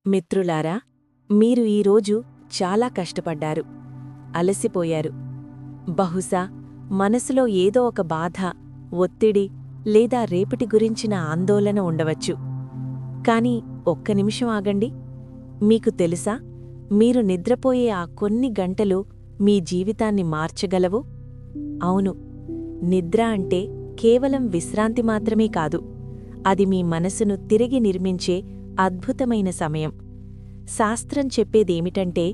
మిత్రులారా, మీరు ఈరోజు చాలా కష్టపడ్డారు, అలసిపోయారు. బహుశా మనసులో ఏదో ఒక బాధ, ఒత్తిడి లేదా రేపటి గురించిన ఆందోళన ఉండవచ్చు. కాని ఒక్క నిమిషం ఆగండి. మీకు తెలుసా, మీరు నిద్రపోయే ఆ కొన్ని గంటలు మీ జీవితాన్ని మార్చగలవు? అవును, నిద్ర అంటే కేవలం విశ్రాంతి మాత్రమే కాదు, అది మీ మనసును తిరిగి నిర్మించే అద్భుతమైన సమయం. శాస్త్రం చెప్పేదేమిటంటే,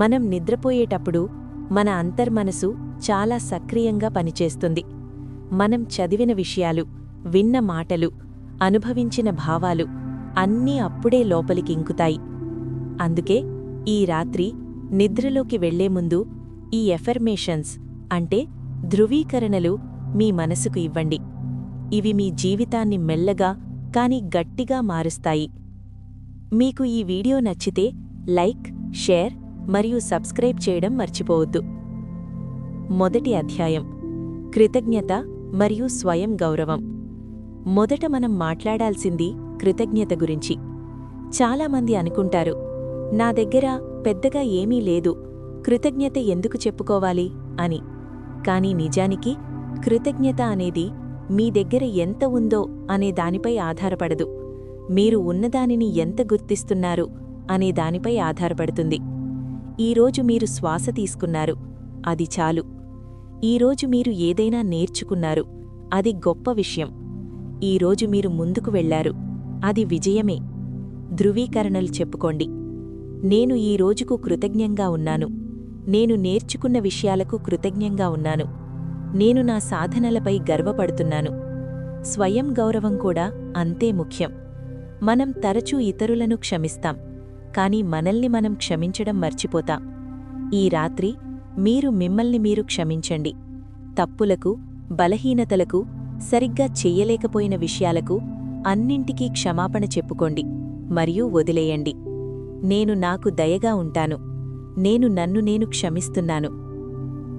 మనం నిద్రపోయేటప్పుడు మన అంతర్మనసు చాలా సక్రియంగా పనిచేస్తుంది. మనం చదివిన విషయాలు, విన్న మాటలు, అనుభవించిన భావాలు అన్నీ అప్పుడే లోపలికింకుతాయి. అందుకే ఈ రాత్రి నిద్రలోకి వెళ్లే ముందు ఈ ఎఫర్మేషన్స్ అంటే ధృవీకరణలు మీ మనసుకు ఇవ్వండి. ఇవి మీ జీవితాన్ని మెల్లగా కాని గట్టిగా మారుస్తాయి. మీకు ఈ వీడియో నచ్చితే లైక్, షేర్ మరియు సబ్స్క్రైబ్ చేయడం మర్చిపోవద్దు. మొదటి అధ్యాయం: కృతజ్ఞత మరియు స్వయం గౌరవం. మొదట మనం మాట్లాడాల్సింది కృతజ్ఞత గురించి. చాలామంది అనుకుంటారు, నా దగ్గర పెద్దగా ఏమీ లేదు, కృతజ్ఞత ఎందుకు చెప్పుకోవాలి అని. కానీ నిజానికి కృతజ్ఞత అనేది మీ దగ్గర ఎంత ఉందో అనే దానిపై ఆధారపడదు, మీరు ఉన్నదానిని ఎంత గుర్తిస్తున్నారు అనే దానిపై ఆధారపడుతుంది. ఈరోజు మీరు శ్వాస తీసుకున్నారు, అది చాలు. ఈరోజు మీరు ఏదైనా నేర్చుకున్నారు, అది గొప్ప విషయం. ఈరోజు మీరు ముందుకు వెళ్లారు, అది విజయమే. ధృవీకరణలు చెప్పుకోండి. నేను ఈ రోజుకు కృతజ్ఞంగా ఉన్నాను, నేను నేర్చుకున్న విషయాలకు కృతజ్ఞంగా ఉన్నాను, నేను నా సాధనలపై గర్వపడుతున్నాను. స్వయం గౌరవం కూడా అంతే ముఖ్యం. మనం తరచూ ఇతరులను క్షమిస్తాం, కాని మనల్ని మనం క్షమించడం మర్చిపోతాం. ఈ రాత్రి మీరు మిమ్మల్ని మీరు క్షమించండి. తప్పులకు, బలహీనతలకు, సరిగ్గా చెయ్యలేకపోయిన విషయాలకు అన్నింటికీ క్షమాపణ చెప్పుకోండి మరియు వదిలేయండి. నేను నాకు దయగా ఉంటాను, నేను నన్ను నేను క్షమిస్తున్నాను.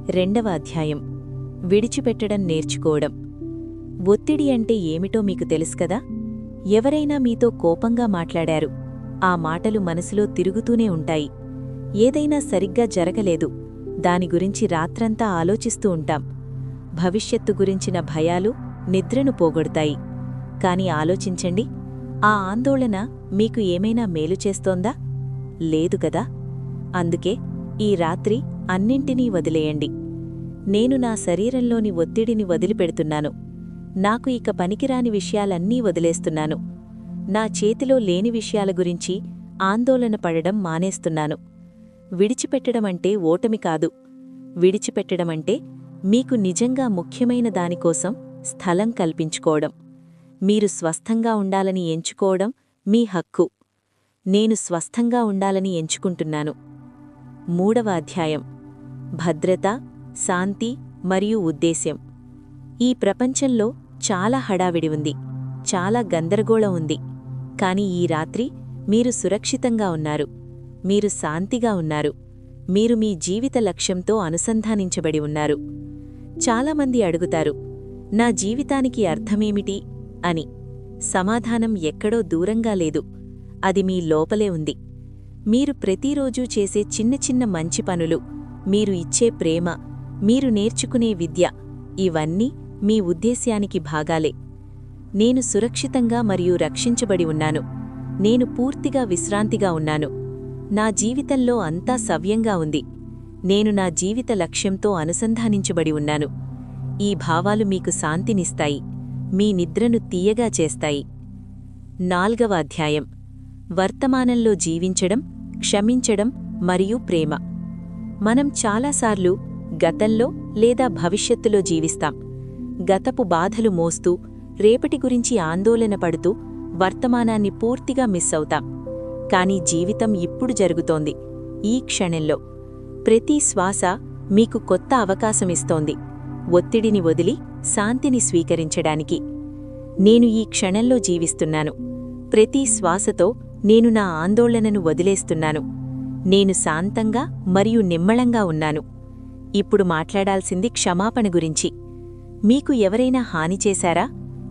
రెండవ అధ్యాయం: విడిచిపెట్టడం నేర్చుకోవడం. ఒత్తిడి అంటే ఏమిటో మీకు తెలుసుకదా? ఎవరైనా మీతో కోపంగా మాట్లాడారు, ఆ మాటలు మనసులో తిరుగుతూనే ఉంటాయి. ఏదైనా సరిగ్గా జరగలేదు, దాని గురించి రాత్రంతా ఆలోచిస్తూ ఉంటాం. భవిష్యత్తు గురించిన భయాలు నిద్రను పోగొడతాయి. కాని ఆలోచించండి, ఆ ఆందోళన మీకు ఏమైనా మేలు చేస్తోందా? లేదు కదా. అందుకే ఈ రాత్రి అన్నింటినీ వదిలేయండి. నేను నా శరీరంలోని ఒత్తిడిని వదిలిపెడుతున్నాను, నాకు ఇక పనికిరాని విషయాలన్నీ వదిలేస్తున్నాను, నా చేతిలో లేని విషయాల గురించి ఆందోళన పడడం మానేస్తున్నాను. విడిచిపెట్టడమంటే ఓటమి కాదు, విడిచిపెట్టడమంటే మీకు నిజంగా ముఖ్యమైన దానికోసం స్థలం కల్పించుకోవడం. మీరు స్వస్థంగా ఉండాలని ఎంచుకోవడం మీ హక్కు. నేను స్వస్థంగా ఉండాలని ఎంచుకుంటున్నాను. మూడవ అధ్యాయం: భద్రత, శాంతి మరియు ఉద్దేశ్యం. ఈ ప్రపంచంలో చాలా హడావిడి ఉంది, చాలా గందరగోళం ఉంది. కాని ఈ రాత్రి మీరు సురక్షితంగా ఉన్నారు, మీరు శాంతిగా ఉన్నారు, మీరు మీ జీవిత లక్ష్యంతో అనుసంధానించబడి ఉన్నారు. చాలామంది అడుగుతారు, నా జీవితానికి అర్థమేమిటి అని. సమాధానం ఎక్కడో దూరంగా లేదు, అది మీ లోపలే ఉంది. మీరు ప్రతిరోజూ చేసే చిన్న చిన్న మంచి పనులు, మీరు ఇచ్చే ప్రేమ, మీరు నేర్చుకునే విద్య, ఇవన్నీ మీ ఉద్దేశ్యానికి భాగాలే. నేను సురక్షితంగా మరియు రక్షించబడి ఉన్నాను, నేను పూర్తిగా విశ్రాంతిగా ఉన్నాను, నా జీవితంలో అంతా సవ్యంగా ఉంది, నేను నా జీవిత లక్ష్యంతో అనుసంధానించబడి ఉన్నాను. ఈ భావాలు మీకు శాంతినిస్తాయి, మీ నిద్రను తీయగా చేస్తాయి. నాల్గవ అధ్యాయం: వర్తమానంలో జీవించడం, క్షమించడం మరియు ప్రేమ. మనం చాలాసార్లు గతంలో లేదా భవిష్యత్తులో జీవిస్తాం. గతపు బాధలు మోస్తూ, రేపటి గురించి ఆందోళన పడుతూ వర్తమానాన్ని పూర్తిగా మిస్ అవుతాం. కాని జీవితం ఇప్పుడు జరుగుతోంది, ఈ క్షణంలో. ప్రతి శ్వాస మీకు కొత్త అవకాశమిస్తోంది, ఒత్తిడిని వదిలి శాంతిని స్వీకరించడానికి. నేను ఈ క్షణంలో జీవిస్తున్నాను, ప్రతి శ్వాసతో నేను నా ఆందోళనను వదిలేస్తున్నాను, నేను శాంతంగా మరియు నిమ్మళంగా ఉన్నాను. ఇప్పుడు మాట్లాడాల్సింది క్షమాపణ గురించి. మీకు ఎవరైనా హాని చేశారా?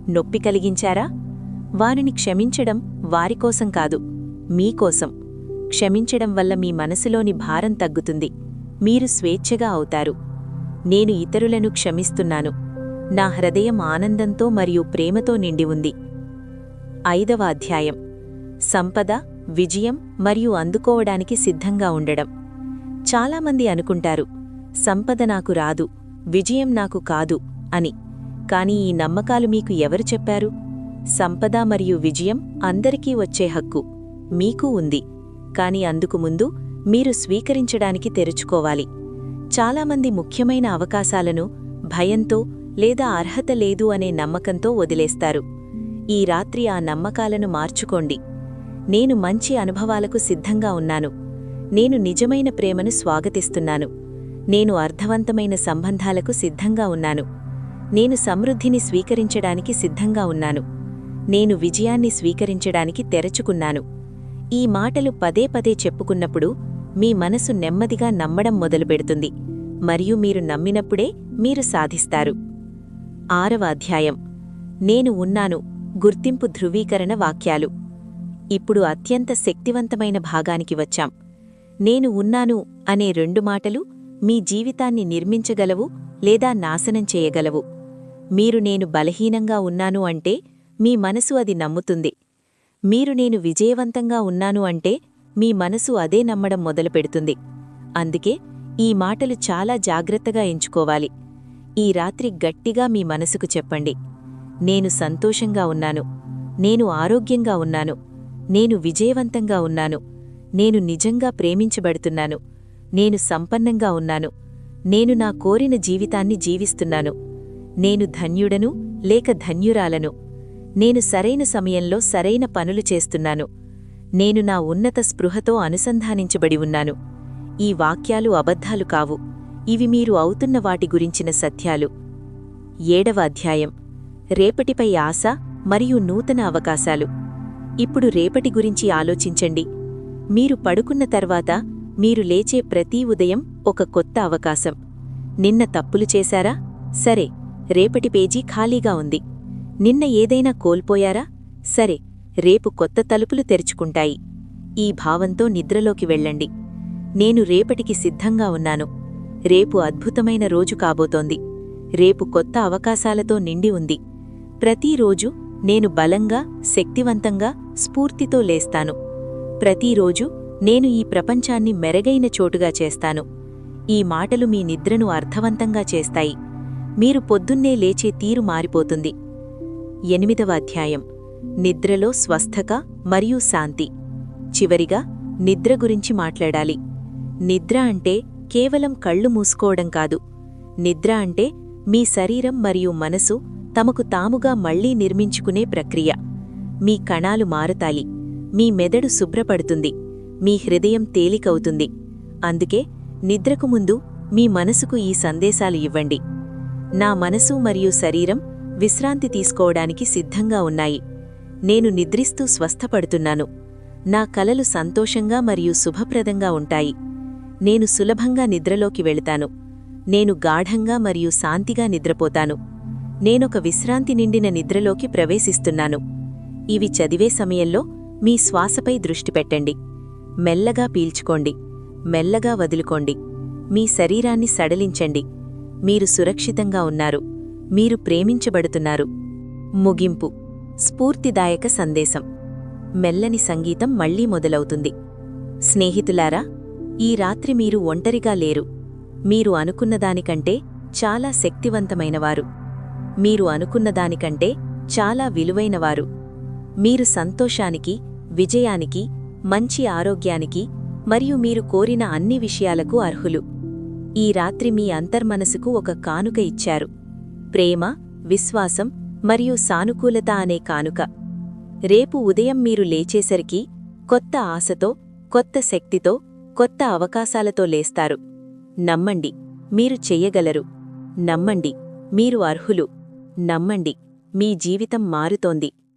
నొప్పి కలిగించారా? వారిని క్షమించడం వారికోసం కాదు, మీకోసం. క్షమించడం వల్ల మీ మనసులోని భారం తగ్గుతుంది. మీరు స్వేచ్ఛగా అవుతారు. నేను ఇతరులను క్షమిస్తున్నాను. నా హృదయం ఆనందంతో మరియు ప్రేమతో నిండి ఉంది. 5వ అధ్యాయం. సంపద, విజయం మరియు అందుకోవడానికి సిద్ధంగా ఉండడం. చాలామంది అనుకుంటారు, సంపద నాకు రాదు, విజయం నాకు కాదు అని. కాని ఈ నమ్మకాలు మీకు ఎవరు చెప్పారు? సంపద మరియు విజయం అందరికీ వచ్చే హక్కు మీకు ఉంది. కాని అందుకు ముందు మీరు స్వీకరించడానికి తెరుచుకోవాలి. చాలామంది ముఖ్యమైన అవకాశాలను భయంతో లేదా అర్హత లేదు అనే నమ్మకంతో వదిలేస్తారు. ఈ రాత్రి ఆ నమ్మకాలను మార్చుకోండి. నేను మంచి అనుభవాలకు సిద్ధంగా ఉన్నాను. నేను నిజమైన ప్రేమను స్వాగతిస్తున్నాను. నేను అర్థవంతమైన సంబంధాలకు సిద్ధంగా ఉన్నాను. నేను సమృద్ధిని స్వీకరించడానికి సిద్ధంగా ఉన్నాను. నేను విజయాన్ని స్వీకరించడానికి తెరచుకున్నాను. ఈ మాటలు పదే పదే చెప్పుకున్నప్పుడు మీ మనసు నెమ్మదిగా నమ్మడం మొదలుపెడుతుంది. మరియు మీరు నమ్మినప్పుడే మీరు సాధిస్తారు. 6వ అధ్యాయం. నేను ఉన్నాను గుర్తింపు ధృవీకరణ వాక్యాలు. ఇప్పుడు అత్యంత శక్తివంతమైన భాగానికి వచ్చాం. నేను ఉన్నాను అనే 2 మాటలు మీ జీవితాన్ని నిర్మించగలవు లేదా నాశనం చేయగలవు. మీరు నేను బలహీనంగా ఉన్నాను అంటే మీ మనసు అది నమ్ముతుంది. మీరు నేను విజయవంతంగా ఉన్నాను అంటే మీ మనసు అదే నమ్మడం మొదలుపెడుతుంది. అందుకే ఈ మాటలు చాలా జాగ్రత్తగా ఎంచుకోవాలి. ఈ రాత్రి గట్టిగా మీ మనసుకు చెప్పండి, నేను సంతోషంగా ఉన్నాను, నేను ఆరోగ్యంగా ఉన్నాను, నేను విజయవంతంగా ఉన్నాను, నేను నిజంగా ప్రేమించబడుతున్నాను, నేను సంపన్నంగా ఉన్నాను, నేను నా కోరిన జీవితాన్ని జీవిస్తున్నాను, నేను ధన్యుడను లేక ధన్యురాలను, నేను సరైన సమయంలో సరైన పనులు చేస్తున్నాను, నేను నా ఉన్నత స్పృహతో అనుసంధానించబడి ఉన్నాను. ఈ వాక్యాలు అబద్ధాలు కావు. ఇవి మీరు అవుతున్న వాటి గురించిన సత్యాలు. 7వ అధ్యాయం. రేపటిపై ఆశ మరియు నూతన అవకాశాలు. ఇప్పుడు రేపటి గురించి ఆలోచించండి. మీరు పడుకున్న తర్వాత మీరు లేచే ప్రతి ఉదయం ఒక కొత్త అవకాశం. నిన్న తప్పులు చేశారా? సరే, రేపటి పేజీ ఖాళీగా ఉంది. నిన్న ఏదైనా కోల్పోయారా? సరే, రేపు కొత్త తలుపులు తెరుచుకుంటాయి. ఈ భావంతో నిద్రలోకి వెళ్ళండి. నేను రేపటికి సిద్ధంగా ఉన్నాను. రేపు అద్భుతమైన రోజు కాబోతోంది. రేపు కొత్త అవకాశాలతో నిండి ఉంది. ప్రతిరోజు నేను బలంగా, శక్తివంతంగా, స్ఫూర్తితో లేస్తాను. ప్రతిరోజు నేను ఈ ప్రపంచాన్ని మెరుగైన చోటుగా చేస్తాను. ఈ మాటలు మీ నిద్రను అర్థవంతంగా చేస్తాయి. మీరు పొద్దున్నే లేచే తీరు మారిపోతుంది. 8వ అధ్యాయం. నిద్రలో స్వస్థత మరియు శాంతి. చివరిగా నిద్ర గురించి మాట్లాడాలి. నిద్ర అంటే కేవలం కళ్ళు మూసుకోవడం కాదు. నిద్ర అంటే మీ శరీరం మరియు మనసు తమకు తాముగా మళ్లీ నిర్మించుకునే ప్రక్రియ. మీ కణాలు మారతాయి, మీ మెదడు శుభ్రపడుతుంది, మీ హృదయం తేలికవుతుంది. అందుకే నిద్రకు ముందు మీ మనసుకు ఈ సందేశాలు ఇవ్వండి. నా మనసు మరియు శరీరం విశ్రాంతి తీసుకోవడానికి సిద్ధంగా ఉన్నాయి. నేను నిద్రిస్తూ స్వస్థపడుతున్నాను. నా కలలు సంతోషంగా మరియు శుభప్రదంగా ఉంటాయి. నేను సులభంగా నిద్రలోకి వెళతాను. నేను గాఢంగా మరియు శాంతిగా నిద్రపోతాను. నేనొక విశ్రాంతి నిండిన నిద్రలోకి ప్రవేశిస్తున్నాను. ఇవి చదివే సమయంలో మీ శ్వాసపై దృష్టి పెట్టండి. మెల్లగా పీల్చుకోండి, మెల్లగా వదులుకోండి. మీ శరీరాన్ని సడలించండి. మీరు సురక్షితంగా ఉన్నారు. మీరు ప్రేమించబడుతున్నారు. ముగింపు. స్ఫూర్తిదాయక సందేశం. మెల్లని సంగీతం మళ్లీ మొదలవుతుంది. స్నేహితులారా, ఈ రాత్రి మీరు ఒంటరిగా లేరు. మీరు అనుకున్నదానికంటే చాలా శక్తివంతమైనవారు. మీరు అనుకున్నదానికంటే చాలా విలువైనవారు. మీరు సంతోషానికి, విజయానికి, మంచి ఆరోగ్యానికి మరియు మీరు కోరిన అన్ని విషయాలకు అర్హులు. ఈ రాత్రి మీ అంతర్మనసుకు ఒక కానుక ఇచ్చారు. ప్రేమ, విశ్వాసం మరియు సానుకూలత అనే కానుక. రేపు ఉదయం మీరు లేచేసరికి కొత్త ఆశతో, కొత్త శక్తితో, కొత్త అవకాశాలతో లేస్తారు. నమ్మండి, మీరు చెయ్యగలరు. నమ్మండి, మీరు అర్హులు. నమ్మండి, మీ జీవితం మారుతోంది.